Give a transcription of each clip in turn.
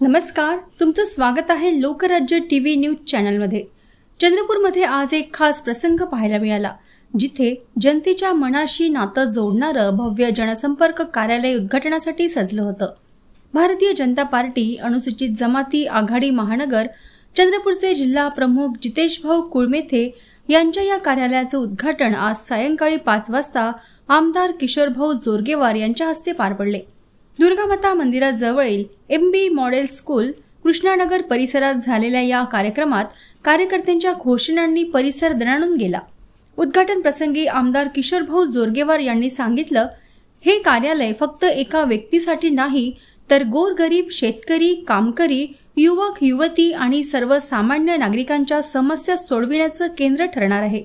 नमस्कार, तुमचं स्वागत आहे लोकराज्य टीव्ही न्यूज चॅनलमध्ये। चंद्रपूरमध्ये आज एक खास प्रसंग पाहायला मिळाला, जिथे जनतेच्या मनाशी नातं जोडणारं भव्य जनसंपर्क कार्यालय उद्घाटनासाठी सजलं होतं। भारतीय जनता पार्टी अनुसूचित जमाती आघाडी महानगर चंद्रपूरचे जिल्हा प्रमुख जितेशभाऊ कुळमेथे यांच्या या कार्यालयाचं उद्घाटन आज सायंकाळी 5 वाजता आमदार किशोरभाऊ जोरगेवार यांच्या हस्ते पार पडले। दुर्गामाता मंदिराजवळील MB मॉडेल स्कूल कृष्णानगर परिसरात झालेल्या या कार्यक्रमात कार्यकर्त्यांच्या घोषणांनी परिसर दणाणून गेला। उद्घाटन प्रसंगी आमदार किशोरभाऊ जोरगेवार यांनी सांगितलं, हे कार्यालय फक्त एका व्यक्तीसाठी नाही, तर गोरगरीब शेतकरी, कामकरी, युवक युवती आणि सर्वसामान्य नागरिकांच्या समस्या सोडविण्याचं केंद्र ठरणार आहे।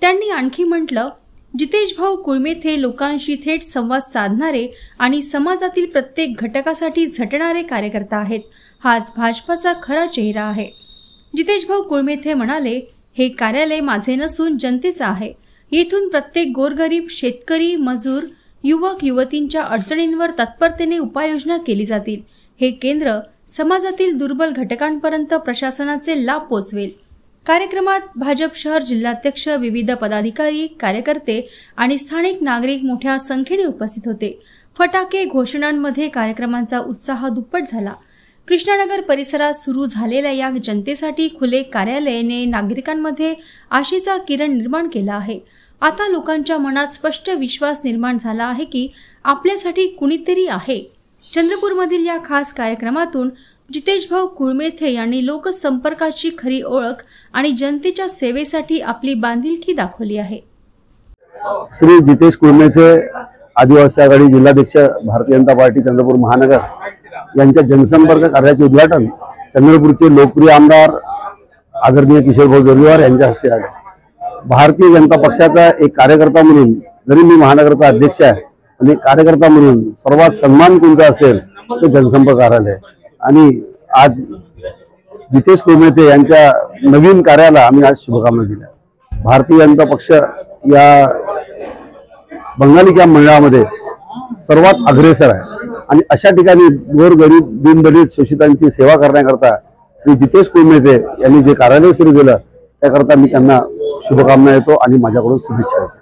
त्यांनी आणखी म्हटलं, जितेशभाऊ कुळमेथे लोकांशी थेट संवाद साधणारे आणि समाजातील प्रत्येक घटकासाठी झटणारे कार्यकर्ता आहेत। हाच भाजपाचा खरा चेहरा आहे। जितेशभाऊ कुळमेथे म्हणाले, हे कार्यालय माझे नसून जनतेचं आहे। येथून प्रत्येक गोरगरीब शेतकरी, मजूर, युवक युवतींच्या अडचणींवर तत्परतेने उपाययोजना केली जातील। हे केंद्र समाजातील दुर्बल घटकांपर्यंत प्रशासनाचे लाभ पोहोचवेल। कार्यक्रमात भाजप शहर जिल्हाध्यक्ष, विविध पदाधिकारी, कार्यकर्ते आणि स्थानिक नागरिक मोठ्या संख्येने उपस्थित होते। फटाके, घोषणांमध्ये कार्यक्रमांचा उत्साह दुप्पट झाला। कृष्णानगर परिसरात सुरू झालेल्या या जनतेसाठी खुले कार्यालयाने नागरिकांमध्ये आशेचा किरण निर्माण केला आहे। आता लोकांच्या मनात स्पष्ट विश्वास निर्माण झाला आहे की आपल्यासाठी कुणीतरी आहे। चंद्रपूरमधील या खास कार्यक्रमातून जितेशभाऊ कुळमेथे यांनी लोकसंपर्काची खरी ओळख आणि जनतेच्या सेवेसाठी आपली बांधिलकी दाखवली आहे। श्री जितेश कुळमेथे, आदिवासी आघाडी जिल्हाध्यक्ष, भारतीय जनता पार्टी चंद्रपूर महानगर यांच्या जनसंपर्क कार्याचे उद्घाटन चंद्रपूरचे लोकप्रिय आमदार आदरणीय किशोरभाऊ जोरगेवार यांच्या हस्ते झाले। भारतीय जनता पक्षाचा एक कार्यकर्ता म्हणून, जरी मी महानगरचा अध्यक्ष आहे, पण एक कार्यकर्ता म्हणून सर्वात सन्मान कोणता असेल तो जनसंपर्क कार्यालय। आणि आज जितेश कुळमेथे यांच्या नवीन कार्याला आम्ही आज शुभकामना दिल्या। भारतीय जनता पक्ष या बंगाली कॅम्प मंडळामध्ये सर्वात अग्रेसर आहे आणि अशा ठिकाणी गोरगरीब, दीनदलित, शोषितांची सेवा करण्याकरता श्री जितेश कुळमेथे यांनी जे कार्यालय सुरू केलं त्याकरता मी त्यांना शुभकामना देतो आणि माझ्याकडून शुभेच्छा देतो।